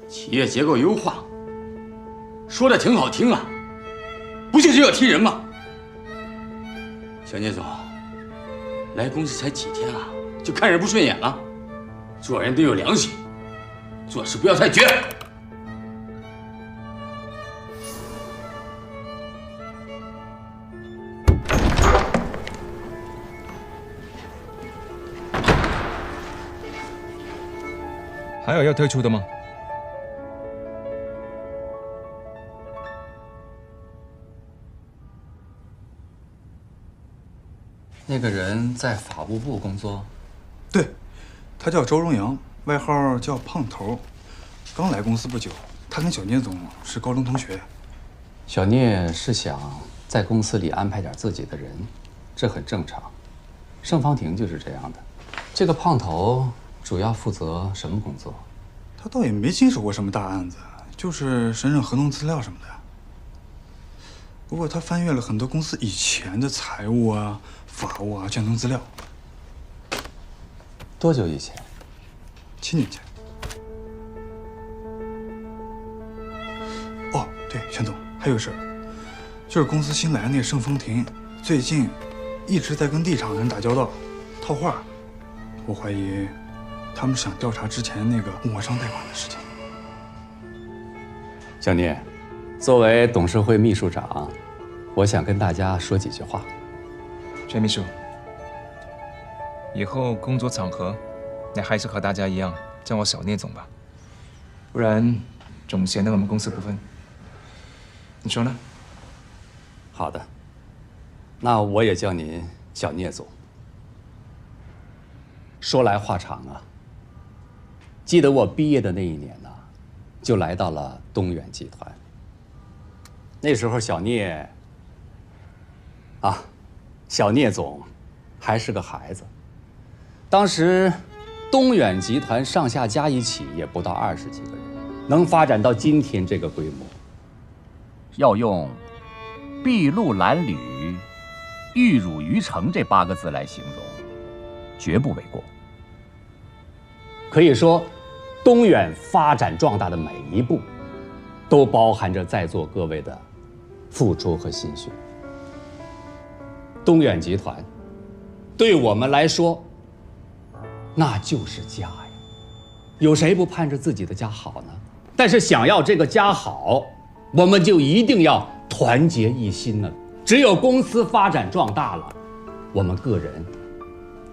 企业结构优化，说的挺好听啊，不就是要踢人吗？小聂总，来公司才几天啊，就看人不顺眼了？做人得有良心，做事不要太绝。还有要退出的吗？那个人在法务部工作。对，他叫周荣阳，外号叫胖头，刚来公司不久。他跟小聂总是高中同学。小聂是想在公司里安排点自己的人，这很正常。盛方婷就是这样的。这个胖头主要负责什么工作？他倒也没经手过什么大案子，就是审审合同资料什么的。不过他翻阅了很多公司以前的财务啊、法务啊卷宗资料。多久以前？7年前。哦，对，全总，还有个事儿，就是公司新来那个盛丰庭，最近一直在跟地产人打交道，套话。我怀疑他们想调查之前那个抹商贷款的事情。小聂，作为董事会秘书长，我想跟大家说几句话。全秘书，以后工作场合，你还是和大家一样叫我小聂总吧，不然总显得我们公司不分。你说呢？好的，那我也叫您小聂总。说来话长啊，记得我毕业的那一年呢，就来到了东远集团。那时候小聂总还是个孩子。当时东远集团上下加一起也不到20几个人，能发展到今天这个规模，要用“筚路蓝缕，玉汝于成”这8个字来形容，绝不为过。可以说，东远发展壮大的每一步，都包含着在座各位的付出和心血。东远集团，对我们来说，那就是家呀。有谁不盼着自己的家好呢？但是想要这个家好，我们就一定要团结一心呢。只有公司发展壮大了，我们个人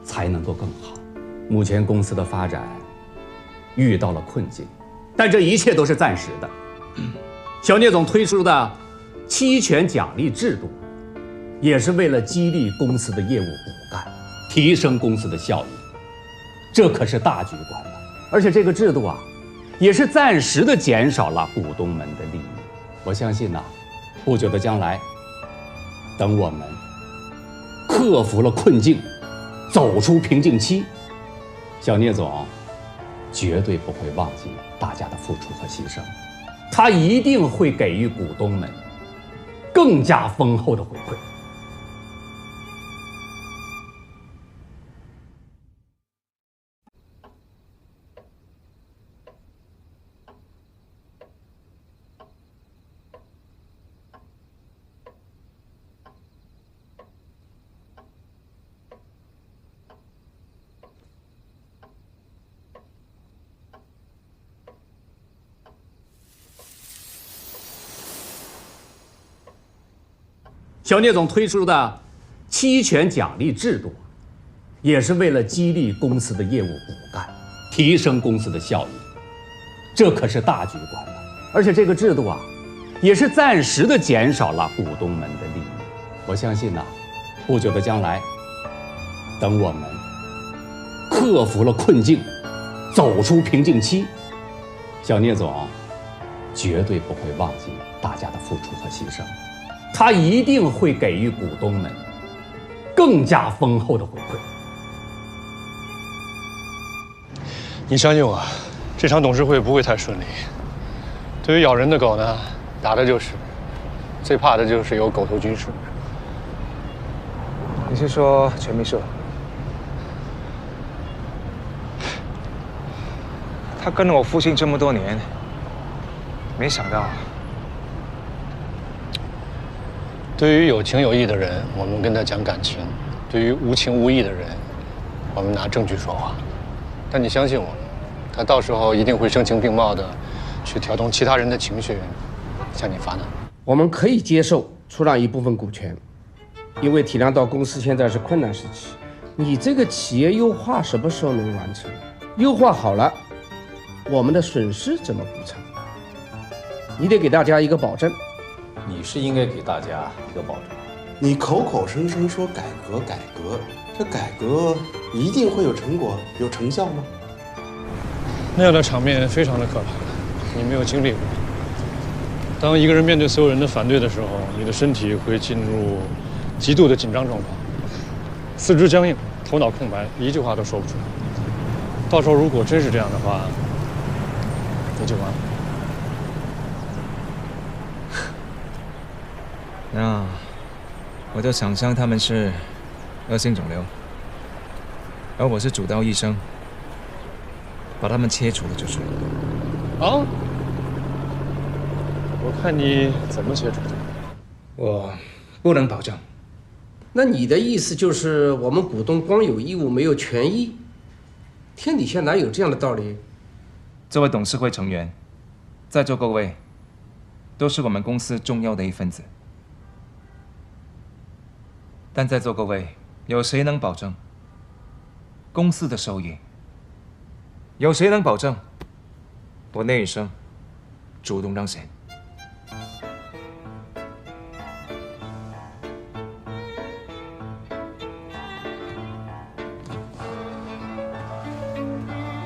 才能够更好。目前公司的发展遇到了困境，但这一切都是暂时的。小聂总推出的期权奖励制度，也是为了激励公司的业务骨干，提升公司的效益。这可是大局观了。而且这个制度啊，也是暂时的减少了股东们的利益。我相信呢，不久的将来，等我们克服了困境，走出瓶颈期，小聂总绝对不会忘记大家的付出和牺牲，他一定会给予股东们更加丰厚的回馈。小聂总推出的期权奖励制度，也是为了激励公司的业务骨干，提升公司的效益。这可是大局观了。而且这个制度啊，也是暂时的减少了股东们的利益。我相信呢，不久的将来，等我们克服了困境，走出瓶颈期，小聂总绝对不会忘记大家的付出和牺牲，他一定会给予股东们更加丰厚的回馈。你相信我，这场董事会不会太顺利。对于咬人的狗呢，打的就是；最怕的就是有狗头军师。你是说全秘书？他跟了我父亲这么多年，没想到。对于有情有义的人，我们跟他讲感情；对于无情无义的人，我们拿证据说话。但你相信我，他到时候一定会声情并茂的去挑动其他人的情绪，向你发难。我们可以接受出让一部分股权，因为体谅到公司现在是困难时期。你这个企业优化什么时候能完成？优化好了，我们的损失怎么补偿？你得给大家一个保证。你是应该给大家一个保证。你口口声声说改革改革，这改革一定会有成果、有成效吗？那样的场面非常的可怕，你没有经历过。当一个人面对所有人的反对的时候，你的身体会进入极度的紧张状况，四肢僵硬，头脑空白，一句话都说不出来。到时候如果真是这样的话，你就完了。那我就想象他们是恶性肿瘤，而我是主刀医生，把他们切除了就是。啊？我看你怎么切除的？我不能保证。那你的意思就是我们股东光有义务没有权益？天底下哪有这样的道理？作为董事会成员，在座各位都是我们公司重要的一份子。但在座各位，有谁能保证公司的收益？有谁能保证我那一生主动让贤？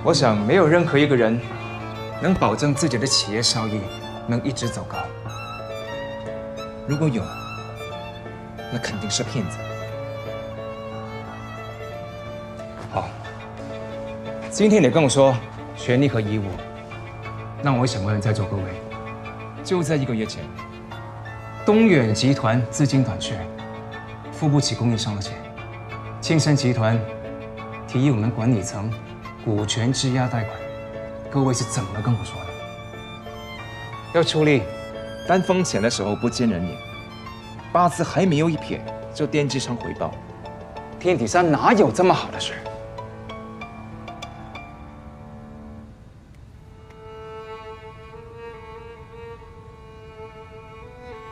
我想，没有任何一个人能保证自己的企业效益能一直走高。如果有，那肯定是骗子。好，今天你跟我说权利和义务，那我想问在座各位，就在1个月前，东远集团资金短缺，付不起供应商的钱，庆盛集团提议我们管理层股权质押贷款，各位是怎么跟我说的？要出力，担风险的时候不见人影。八字还没有一撇，就惦记上回报，天底下哪有这么好的事？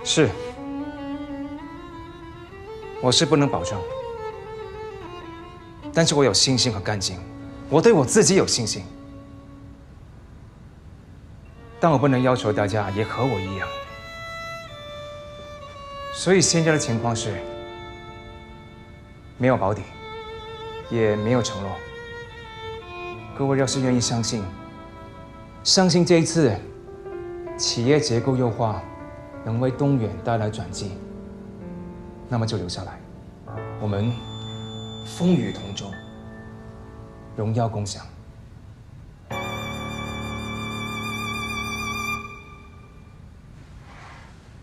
是，我是不能保证，但是我有信心和干劲，我对我自己有信心，但我不能要求大家也和我一样。所以现在的情况是，没有保底，也没有承诺。各位要是愿意相信这一次企业结构优化能为东远带来转机，那么就留下来，我们风雨同舟，荣耀共享。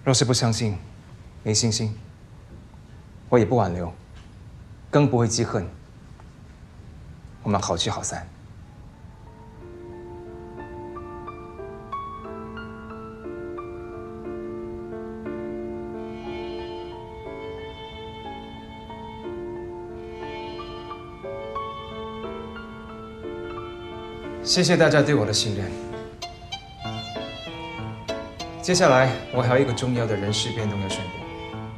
若是不相信，没信心，我也不挽留，更不会记恨。我们好聚好散。谢谢大家对我的信任。接下来，我还有一个重要的人事变动要宣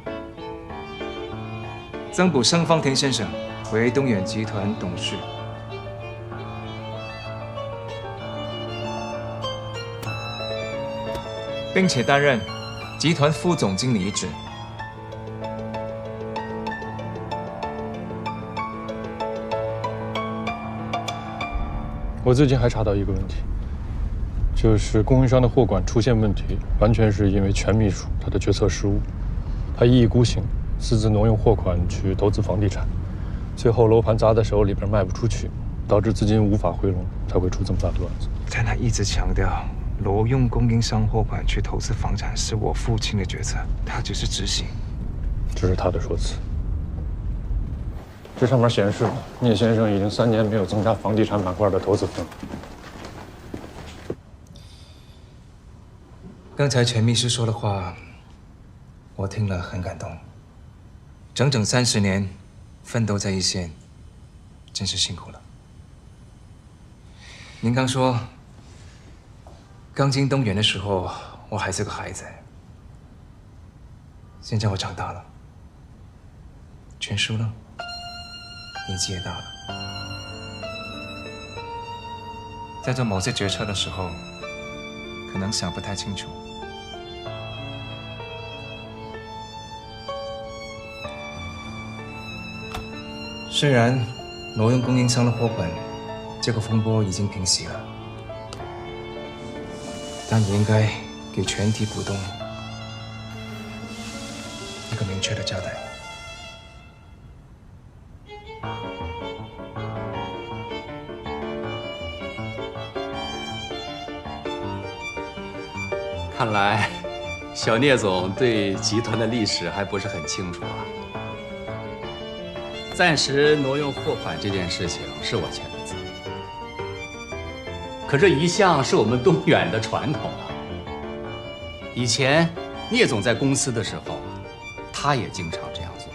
布，增补盛方田先生为东远集团董事，并且担任集团副总经理一职。我最近还查到一个问题，就是供应商的货款出现问题，完全是因为全秘书他的决策失误，他一意孤行，私自挪用货款去投资房地产，最后楼盘砸在手里边卖不出去，导致资金无法回笼，才会出这么大的乱子。但他一直强调，挪用供应商货款去投资房产是我父亲的决策，他只是执行。这是他的说辞。这上面显示，聂先生已经3年没有增加房地产板块的投资份额。刚才全秘书说的话，我听了很感动。整整30年，奋斗在一线，真是辛苦了。您刚说，刚进东源的时候，我还是个孩子。现在我长大了，全输了，年纪也大了，在做某些决策的时候，可能想不太清楚。虽然挪用供应商的货本这个风波已经平息了，但也应该给全体股东一个明确的交代。看来，小聂总对集团的历史还不是很清楚啊。暂时挪用货款这件事情是我签的字，可这一向是我们东远的传统啊。以前聂总在公司的时候，他也经常这样做。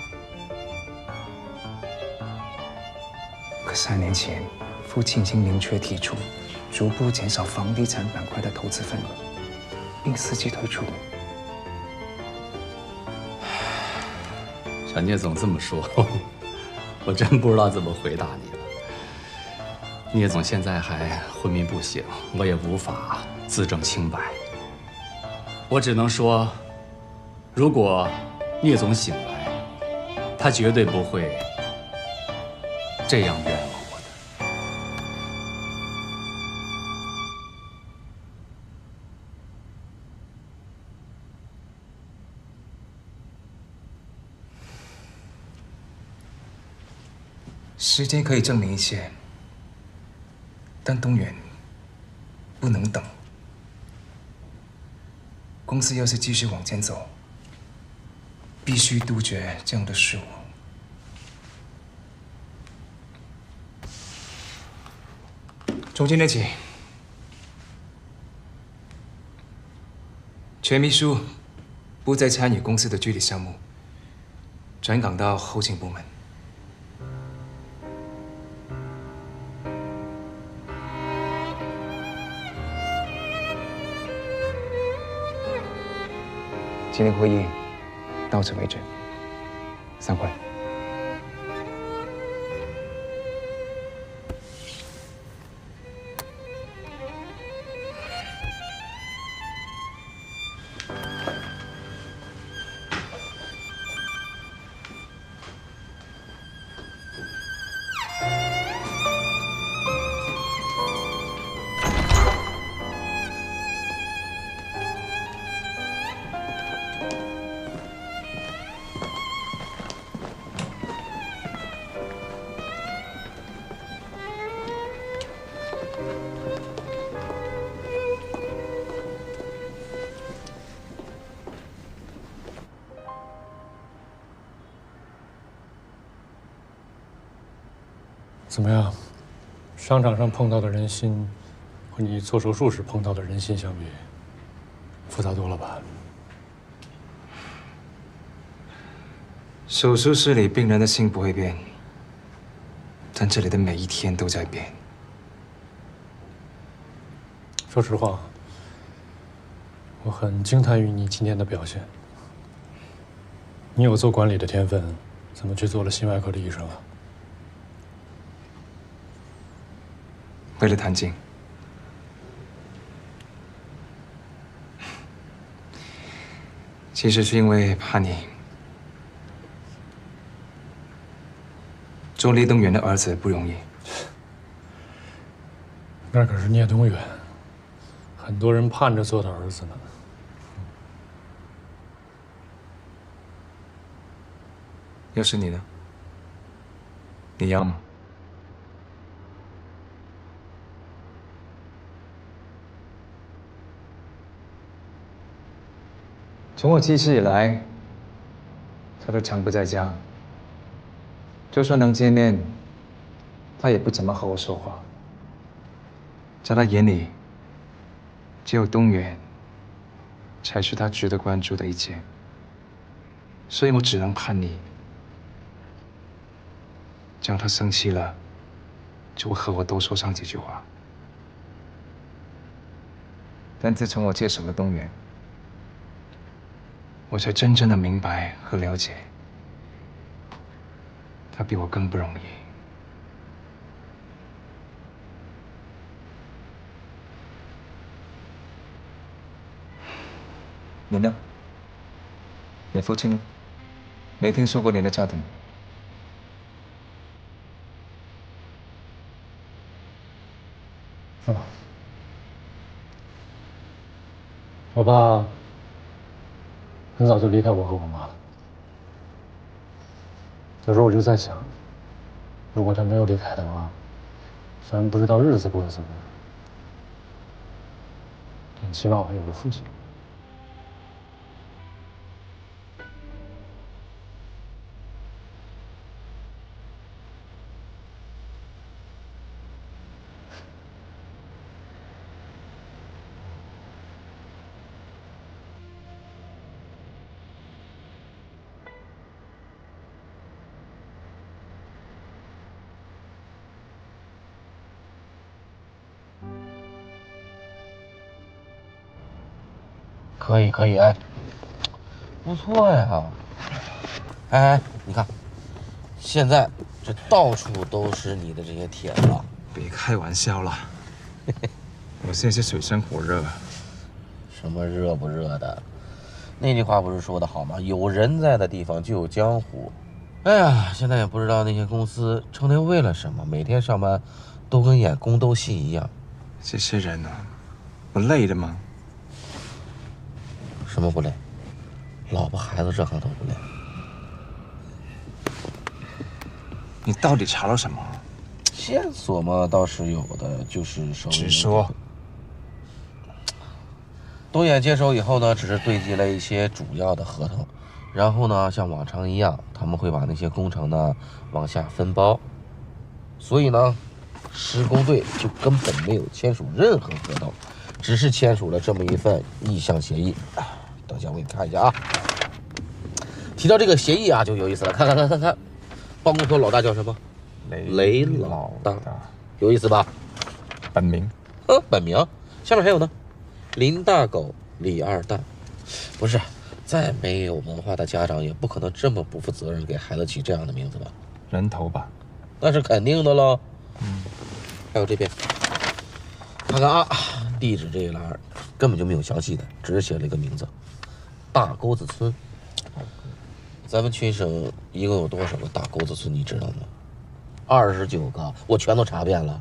可3年前，父亲已经明确提出，逐步减少房地产板块的投资份额，并伺机退出。小聂总这么说，我真不知道怎么回答你了。聂总现在还昏迷不醒，我也无法自证清白。我只能说，如果聂总醒来，他绝对不会这样冤枉我的。时间可以证明一切，但东远不能等。公司要是继续往前走，必须杜绝这样的事物。从今天起，全秘书不再参与公司的具体项目，转岗到后勤部门。今天会议到此为止，散会。怎么样？商场上碰到的人心，和你做手术时碰到的人心相比，复杂多了吧？手术室里病人的心不会变，但这里的每一天都在变。说实话，我很惊叹于你今天的表现。你有做管理的天分，怎么去做了心外科的医生啊？为了谈经，其实是因为怕你。做李东远的儿子不容易，那可是聂东远，很多人盼着做他儿子呢。要是你呢？你要吗？从我记事以来，他都常不在家。就算能见面，他也不怎么和我说话。在他眼里，只有东远才是他值得关注的一切。所以我只能叛逆，这样他生气了，就会和我多说上几句话。但自从我接手了东源，我才真正的明白和了解，他比我更不容易。你呢？你父亲呢？没听说过你的家庭。是吧？我爸很早就离开我和我妈了。有时候我就在想，如果他没有离开的话，虽然不知道日子过得怎么样，但起码我还有个父亲。可以，哎，不错呀。哎，你看，现在这到处都是你的这些帖子。别开玩笑了，我现在是水深火热。什么热不热的？那句话不是说的好吗？有人在的地方就有江湖。哎呀，现在也不知道那些公司成天为了什么，每天上班都跟演宫斗戏一样。这些人啊，不累的吗？什么不累？老婆孩子这行都不累。你到底查了什么？线索嘛，倒是有的，就是手里直说。东远接手以后呢，只是对接了一些主要的合同，然后呢，像往常一样，他们会把那些工程呢往下分包，所以呢，施工队就根本没有签署任何合同，只是签署了这么一份意向协议。等一下，我给你看一下啊。提到这个协议啊，就有意思了，看，办公室老大叫什么？雷老大，有意思吧？本名？本名。下面还有呢，林大狗、李二蛋。不是，再没有文化的家长也不可能这么不负责任给孩子起这样的名字吧？人头吧？那是肯定的喽。还有这边，看看啊，地址这一栏根本就没有详细的，只是写了一个名字：大沟子村。咱们群省一共有多少个大沟子村，你知道吗？29个，我全都查遍了。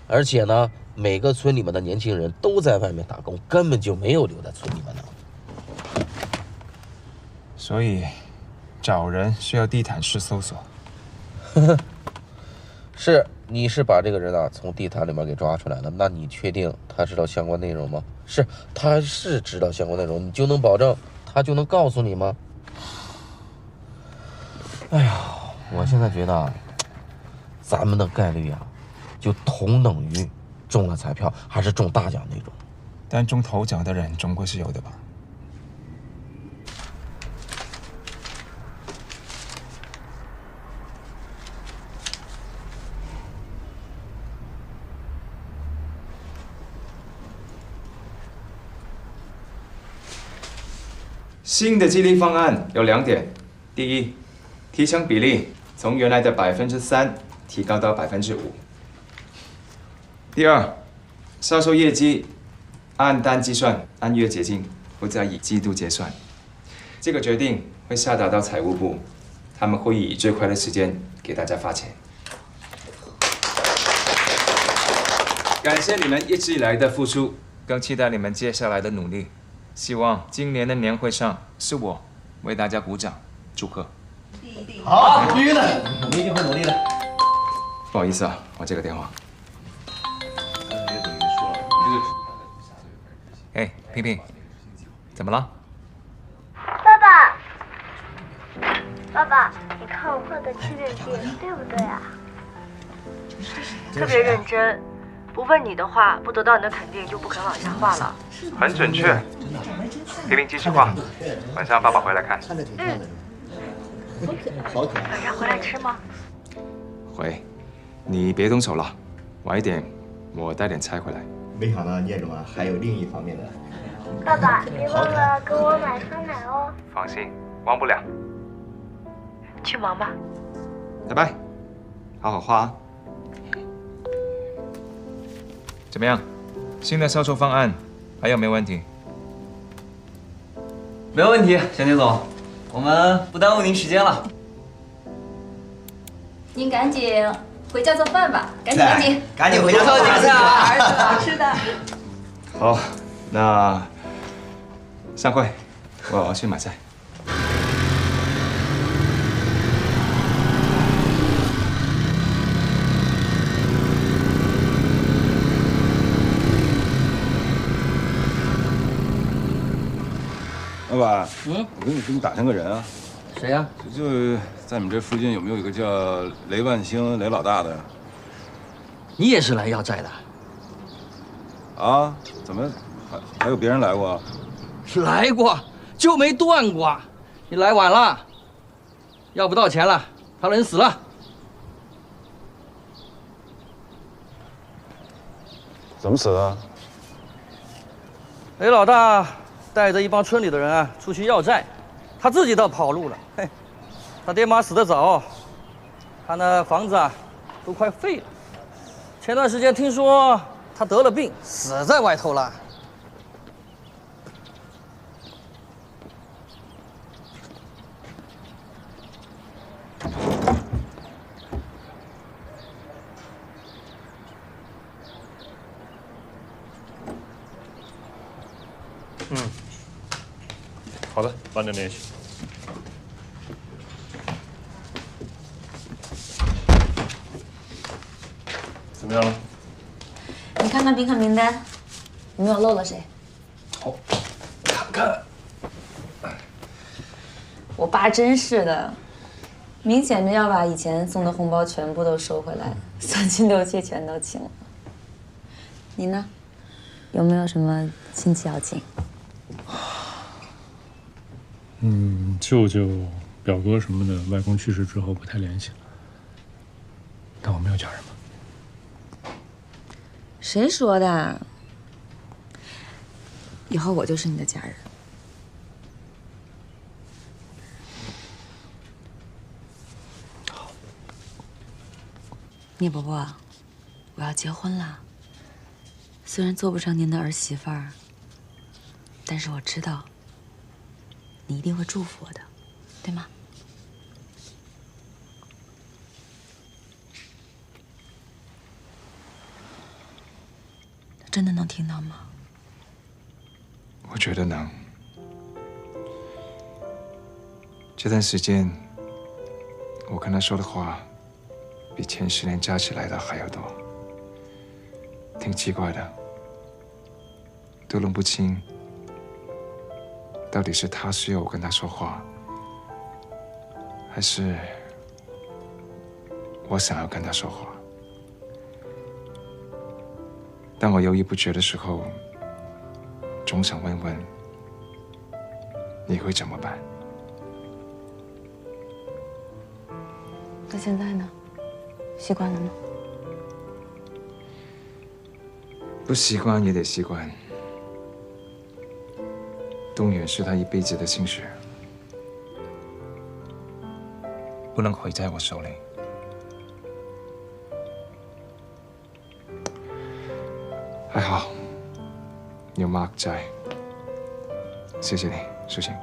而且呢，每个村里面的年轻人都在外面打工，根本就没有留在村里面的。所以，找人需要地毯式搜索。是，你是把这个人啊从地毯里面给抓出来了，那你确定他知道相关内容吗？是，他是知道相关内容，你就能保证他就能告诉你吗？哎呀，我现在觉得啊，咱们的概率啊，就同等于中了彩票还是中大奖那种。但中头奖的人总归是有的吧？新的激励方案有2点：第一，提成比例从原来的3%提高到5%；第二，销售业绩按单计算，按月结清，不再以季度结算。这个决定会下达到财务部，他们会以最快的时间给大家发钱。感谢你们一直以来的付出，更期待你们接下来的努力。希望今年的年会上是我为大家鼓掌祝贺。好，必须的，我们一定会努力的。不好意思啊，我接个电话。哎，萍萍，怎么了？爸爸，你看我画的七面镜对不对啊？特别认真，不问你的话，不得到你的肯定，就不肯往下画了。很准确。婷婷继续画，晚上爸爸回来看。好可爱。晚上回来吃吗？回，你别动手了，晚一点我带点菜回来。没想到聂总啊，还有另一方面的。爸爸，别忘了给我买酸奶哦。放心，忘不了。去忙吧。拜拜，好好画啊。怎么样？新的销售方案还有没有问题？没有问题，小聂总，我们不耽误您时间了。您赶紧回家做饭吧，赶紧，赶紧回家做饭啊！儿子好吃的。好，那散会，我要去买菜。老板，我给你打听个人啊。谁呀？就在你们这附近有没有一个叫雷万兴雷老大的？你也是来要债的？啊？怎么还有别人来过？来过，就没断过。你来晚了，要不到钱了，他人死了。怎么死的？雷老大带着一帮村里的人啊出去要债，他自己倒跑路了。嘿，他爹妈死得早，他那房子啊都快废了。前段时间听说他得了病，死在外头了。好的，晚点联系。怎么样了？你看看宾客名单，有没有漏了谁？好，看看。我爸真是的，明显着要把以前送的红包全部都收回来，丧亲六戚全都请了。你呢？有没有什么亲戚要请？舅舅、表哥什么的，外公去世之后不太联系了。但我没有家人嘛。谁说的？以后我就是你的家人。好。聂伯伯，我要结婚了。虽然做不成您的儿媳妇儿，但是我知道。你一定会祝福我的，对吗？真的能听到吗？我觉得能。这段时间，我跟他说的话，比前10年加起来的还要多。挺奇怪的，都弄不清。到底是他需要我跟他说话，还是我想要跟他说话？当我犹豫不决的时候，总想问问你会怎么办？那现在呢？习惯了吗？不习惯也得习惯。东远是他一辈子的心血，不能毁在我手里。还好有 Mark 在，谢谢你，苏晴。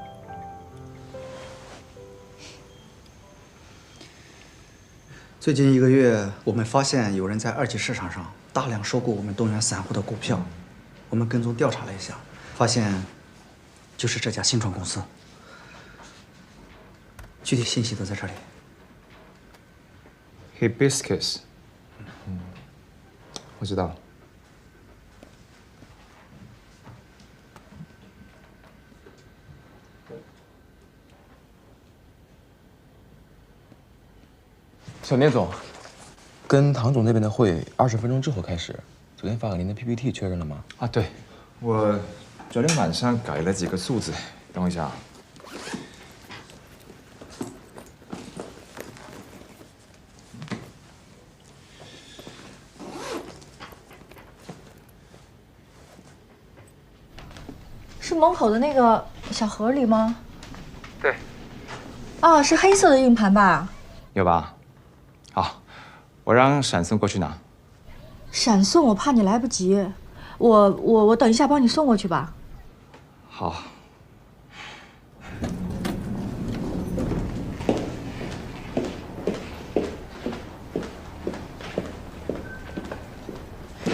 最近1个月，我们发现有人在2级市场上大量收购我们东源散户的股票，我们跟踪调查了一下，发现。就是这家新创公司，具体信息都在这里。Hibiscus， 我知道。小聂总，跟唐总那边的会20分钟之后开始，昨天发给您的 PPT 确认了吗？啊，对，我昨天晚上改了几个数字，等我一下啊。是门口的那个小盒里吗？对。啊，是黑色的硬盘吧？有吧？好，我让闪送过去拿。闪送我怕你来不及，我等一下帮你送过去吧。好。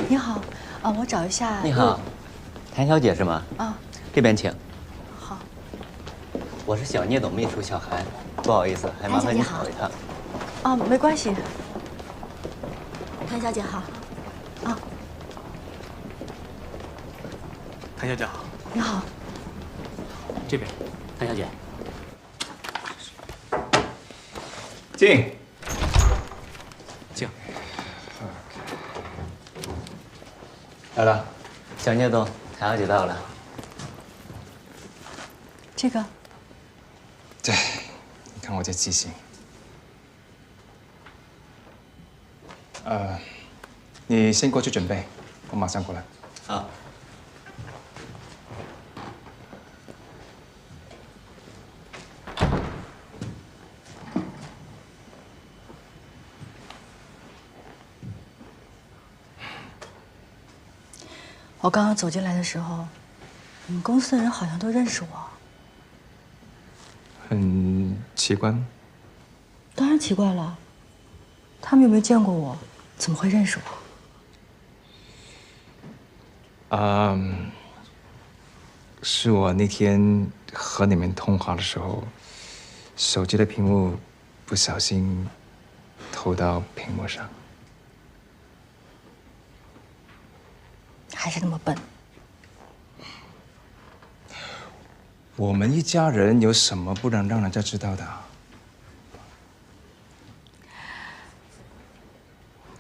你好，啊，我找一下。你好，谭小姐是吗？啊，这边请。好。我是小聂总秘书小韩，不好意思，还麻烦你跑一趟。啊，没关系。谭小姐好。啊。谭小姐好。你好。这边，谭小姐。进。请。来了，小聂总，谭小姐到了。这个。对，你看我这记性。你先过去准备，我马上过来。好。我刚刚走进来的时候，你们公司的人好像都认识我。很奇怪吗？当然奇怪了，他们又没见过我，怎么会认识我？是我那天和你们通话的时候，手机的屏幕不小心投到屏幕上。还是那么笨。我们一家人有什么不能让人家知道的？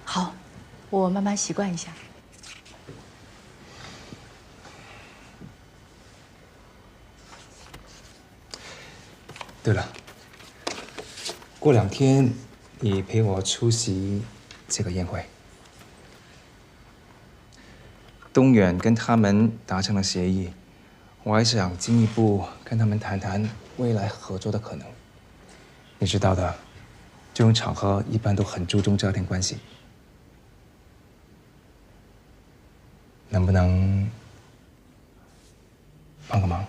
好，我慢慢习惯一下。对了，过2天你陪我出席这个宴会。东远跟他们达成了协议，我还想进一步跟他们谈谈未来合作的可能。你知道的，这种场合一般都很注重家庭关系，能不能帮个忙？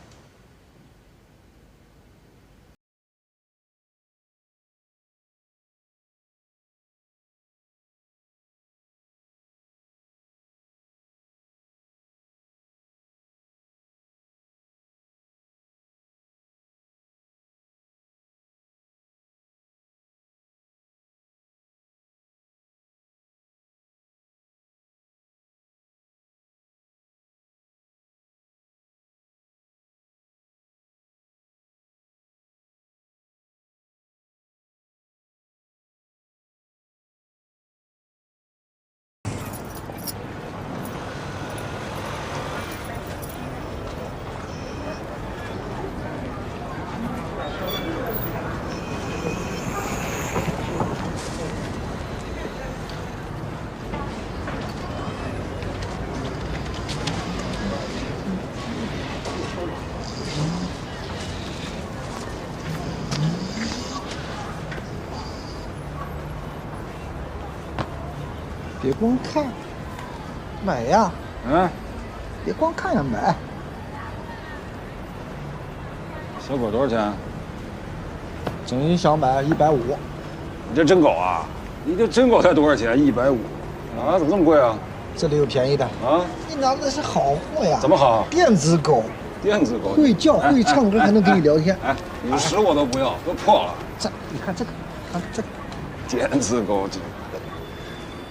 别光看，买呀！别光看呀，买。小狗多少钱？真想买150。你这真狗啊！你这真狗才多少钱？150啊？怎么这么贵啊？这里有便宜的啊！你拿的是好货呀！怎么好？电子狗。电子狗会叫会唱歌，还能跟你聊天。哎，你使我都不要，都破了。你看这个，看这个。电子狗，这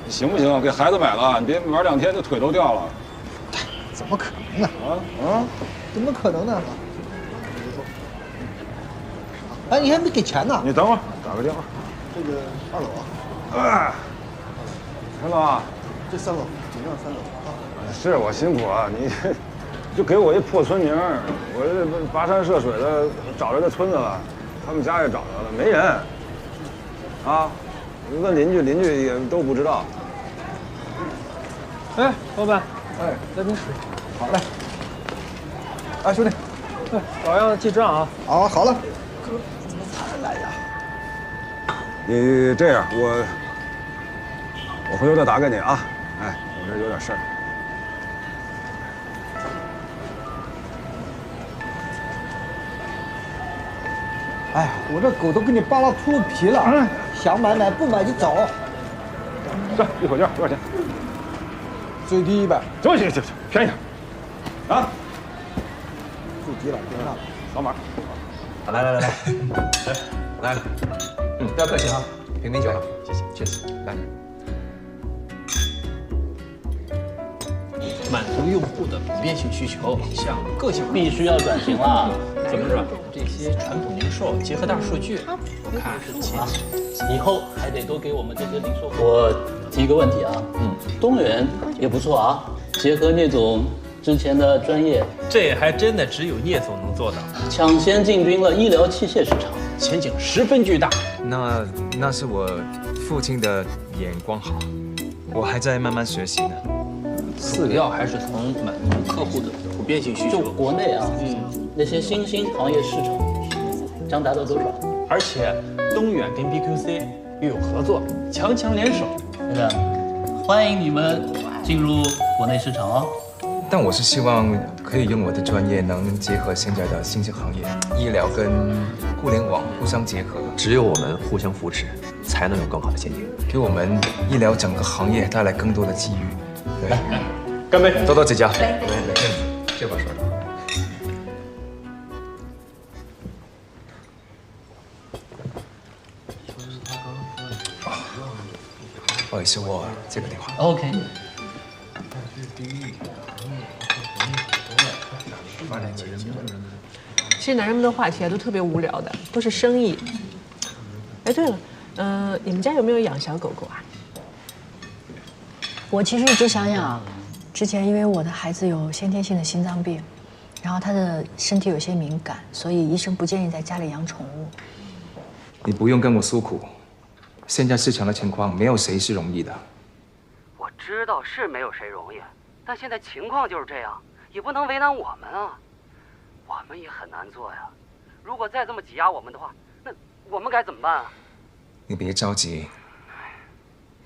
行不行？给孩子买了，你别玩2天，这腿都掉了。怎么可能呢？怎么可能呢？哎，你还没给钱呢。你等会儿，打个电话。这个2楼啊。陈总啊，这3楼。是我辛苦啊，你就给我一破村名，我这跋山涉水的找着这村子了，他们家也找着了，没人。啊，问邻居也都不知道。哎，老板，哎，来瓶水。好嘞。哎，兄弟，哎，老样记账啊。好，好了。哥，怎么才来呀？你这样，我回头再打给你啊。哎，我这有点事儿。哎呀，我这狗都给你扒拉秃噜皮了，想买买，不买就走。这一口价多少钱？最低100。行，便宜点。啊？最低了，别闹了。扫码。来了，不要客气哈，瓶酒，谢谢，来。满足用户的普遍性需求，像个性必须要转型了。怎么说？这些传统零售结合大数据，我看是前期。以后还得多给我们这些零售。我提个问题啊，东源也不错啊，结合聂总之前的专业，这还真的只有聂总能做到。抢先进军了医疗器械市场，前景十分巨大。那是我父亲的眼光好，我还在慢慢学习呢。主要还是从满足客户的普遍性需求。就国内啊，那些新兴行业市场将达到多少？而且东远跟 BQC 又有合作，强联手。真的，欢迎你们进入国内市场哦。但我是希望可以用我的专业，能结合现在的新兴行业，医疗跟互联网互相结合。只有我们互相扶持，才能有更好的前景，给我们医疗整个行业带来更多的机遇。对，干杯！多多指教。这话说的。不好意思，我接个电话。OK。其实男人们的话题啊都特别无聊的，都是生意。哎，对了，你们家有没有养小狗狗啊？我其实一直想养，之前因为我的孩子有先天性的心脏病，然后他的身体有些敏感，所以医生不建议在家里养宠物。你不用跟我诉苦，现在市场的情况没有谁是容易的。我知道是没有谁容易，但现在情况就是这样，也不能为难我们啊。我们也很难做呀。如果再这么挤压我们的话，那我们该怎么办啊？你别着急，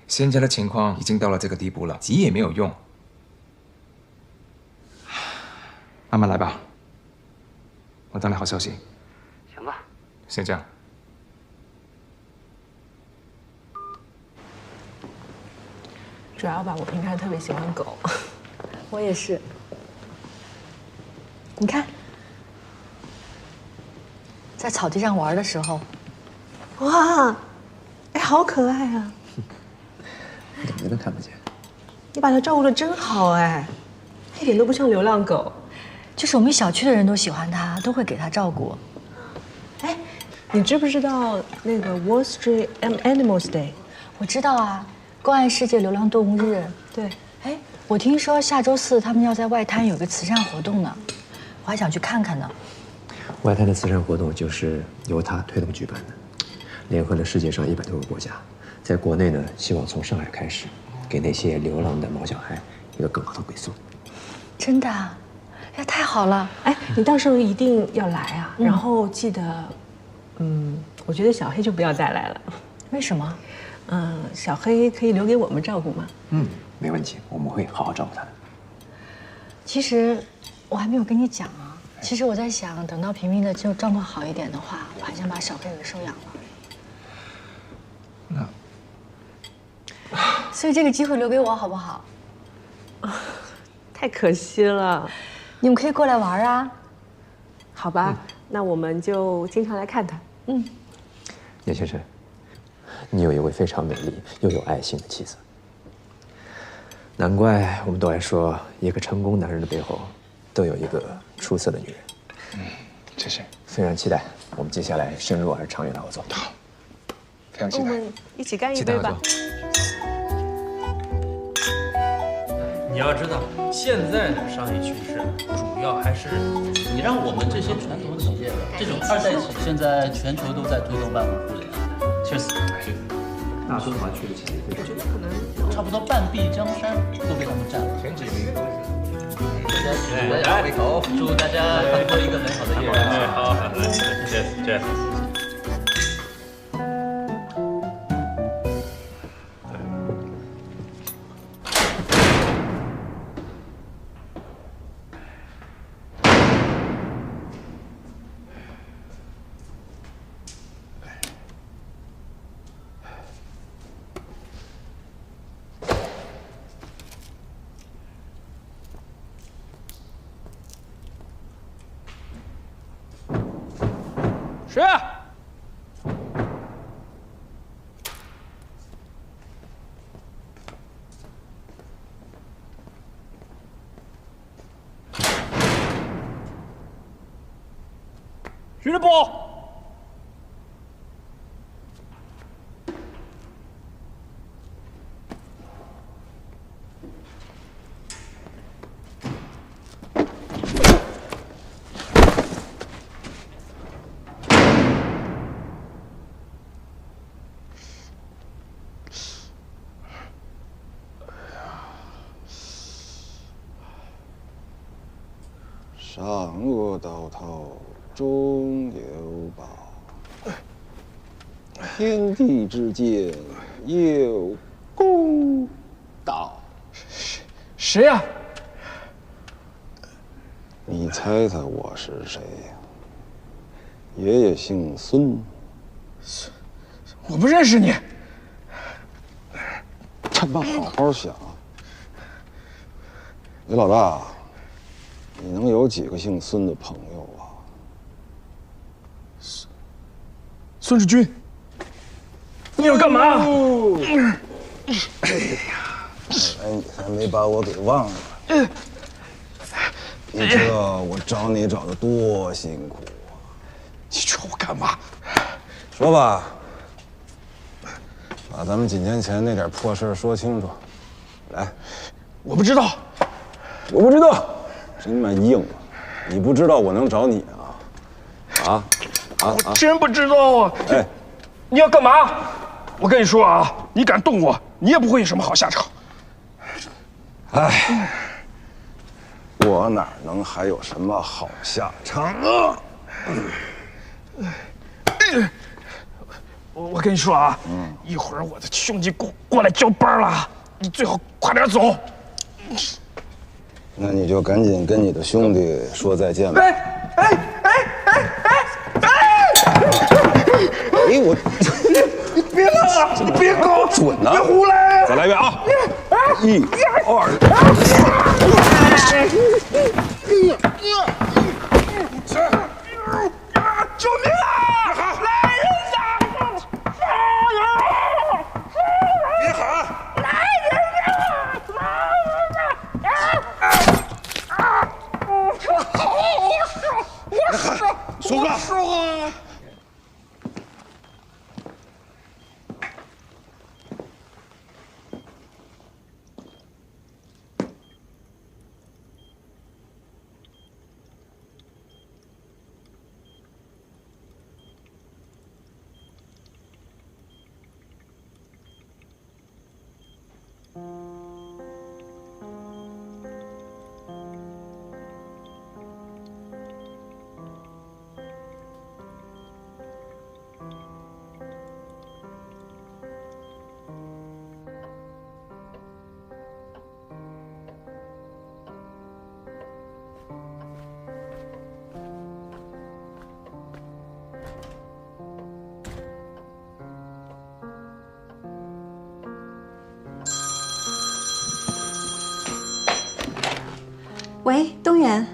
现在的情况已经到了这个地步了，急也没有用。慢慢来吧，我等你好消息。行吧。先这样。主要吧，我平常特别喜欢狗。我也是。你看，在草地上玩的时候，哇，哎，好可爱啊！你怎么能看不见？你把它照顾得真好哎，一点都不像流浪狗。就是我们小区的人都喜欢它，都会给它照顾。哎，你知不知道那个 Wall Street Animals Day？ 我知道啊，关爱世界流浪动物日。对。哎，我听说下周4他们要在外滩有个慈善活动呢，我还想去看看呢。外滩的慈善活动就是由他推动举办的，联合了世界上100多个国家。在国内呢，希望从上海开始，给那些流浪的毛小孩一个更好的归宿。真的？哎，太好了！哎，你到时候一定要来啊！然后记得，我觉得小黑就不要带来了。为什么？小黑可以留给我们照顾吗？没问题，我们会好好照顾他的。其实我还没有跟你讲啊。其实我在想，等到平平的状况好一点的话，我还想把小黑给收养了。所以这个机会留给我好不好？太可惜了。你们可以过来玩啊。好吧，那我们就经常来看他。叶先生，你有一位非常美丽又有爱心的妻子。难怪我们都爱说，一个成功男人的背后，都有一个出色的女人。谢谢。非常期待我们接下来深入而长远的合作。好，非常期待。我们一起干一杯吧。你要知道，现在的商业趋势主要还是你让我们这些传统企业，这种二代企，现在全球都在推动万物互联。确实，大中华区的潜力非常大，可能差不多半壁江山都被他们占了。前几名都是。来，胃口，祝大家度过一个美好的夜晚。好，来 ，Cheers。谁啊？徐志波。善恶到头终有报，天地之间有公道。谁呀？你猜猜我是谁呀？爷爷姓孙。我不认识你。他妈好好想。李老大，你能有几个姓孙的朋友啊？孙志军，你要干嘛？哎呀，你还没把我给忘了？你知道我找你找的多辛苦啊！你找我干嘛？说吧，把咱们几年前那点破事说清楚。来，我不知道，我不知道，真他妈硬啊！你不知道我能找你啊？我真不知道啊！哎，你要干嘛？我跟你说啊，你敢动我，你也不会有什么好下场。哎，我哪能还有什么好下场啊？我跟你说啊，一会儿我的兄弟过来交班了，你最好快点走。那你就赶紧跟你的兄弟说再见吧。哎，我，你别了，你别搞，准呢，别胡来！再来一遍啊！1、2。救命啊！来人呐！别喊！来人呐！说吧。喂，东远，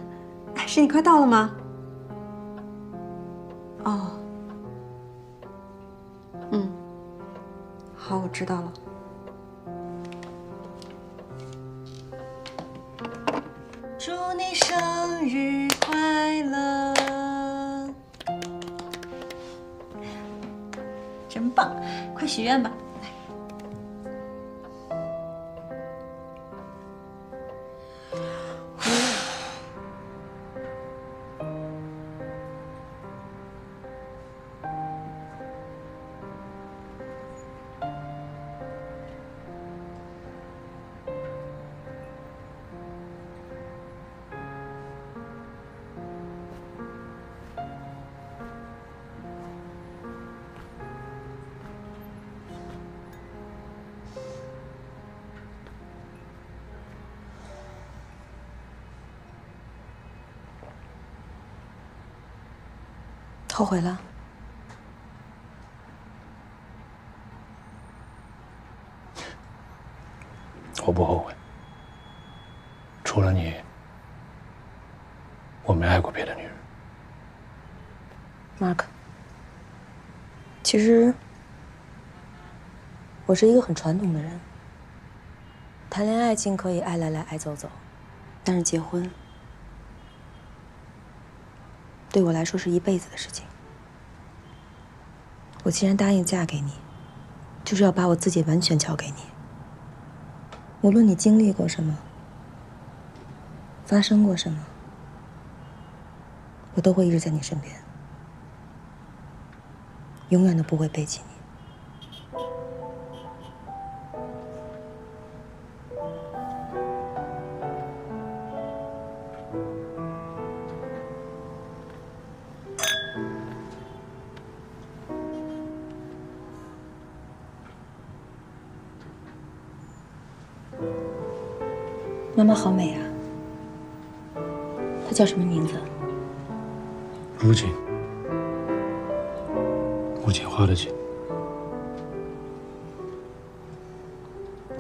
是你快到了吗？哦，好，我知道了。祝你生日快乐！真棒，快许愿吧。后悔了？我不后悔。除了你，我没爱过别的女人。Mark， 其实我是一个很传统的人。谈恋爱尽可以爱来来爱走走，但是结婚对我来说是一辈子的事情。我既然答应嫁给你，就是要把我自己完全交给你。无论你经历过什么，发生过什么，我都会一直在你身边，永远都不会背弃你。妈妈好美啊！她叫什么名字？如锦，木槿花的锦。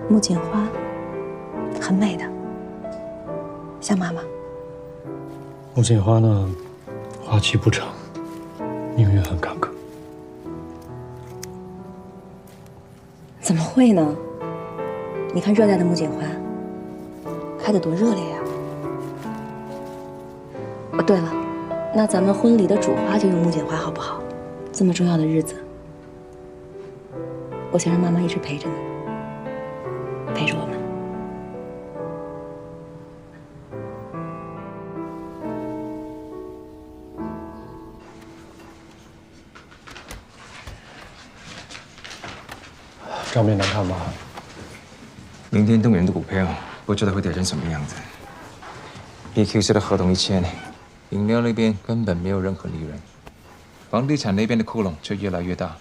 木槿花，很美的，像妈妈。木槿花呢，花期不长，命运很坎坷。怎么会呢？你看热带的木槿花，开得多热烈呀！哦，对了，那咱们婚礼的主花就用木槿花好不好？这么重要的日子，我想让妈妈一直陪着你，陪着我们。账面难看吧？明天动员的股票不知道会跌成什么样子。BQC 的合同一签，饮料那边根本没有任何利润，房地产那边的窟窿就越来越大。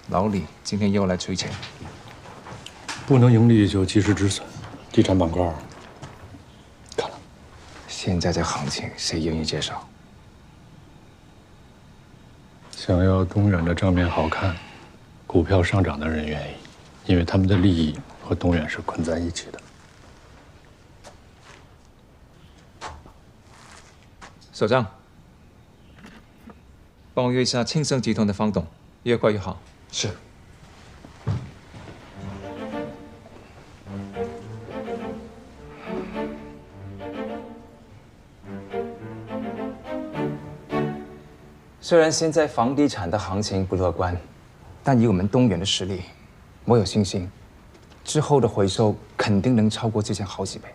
老李今天又来催钱，不能盈利就及时止损。地产板块，看了。现在这行情，谁愿意接手？想要东远的账面好看，股票上涨的人愿意，因为他们的利益和东远是捆在一起的。首长，帮我约一下庆盛集团的方董，越快越好。是。虽然现在房地产的行情不乐观，但以我们东远的实力，我有信心，之后的回收肯定能超过之前好几倍。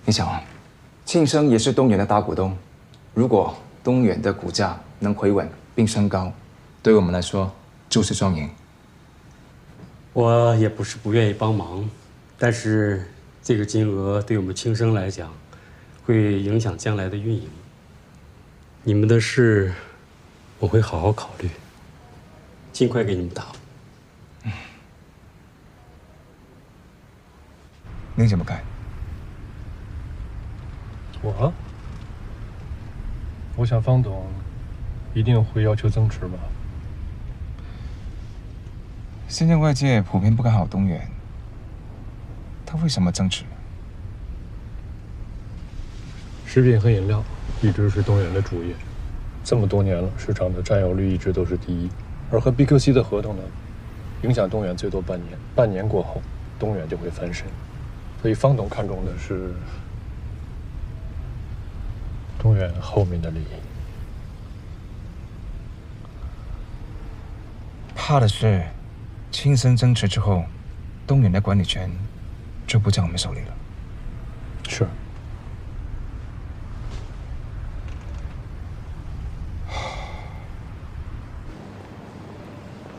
你想啊，庆盛也是东远的大股东，如果东远的股价能回稳并升高，对我们来说就是双赢。我也不是不愿意帮忙，但是这个金额对我们庆盛来讲，会影响将来的运营。你们的事，我会好好考虑，尽快给你们答复。您怎么看？我想方董一定会要求增持吧。现在外界普遍不看好东远，他为什么增持？食品和饮料一直是东远的主业，这么多年了，市场的占有率一直都是第一。而和 BQC 的合同呢，影响东远最多半年，半年过后，东远就会翻身。所以方董看重的是东远后面的利益。怕的是，庆盛增持之后，东远的管理权就不在我们手里了。是。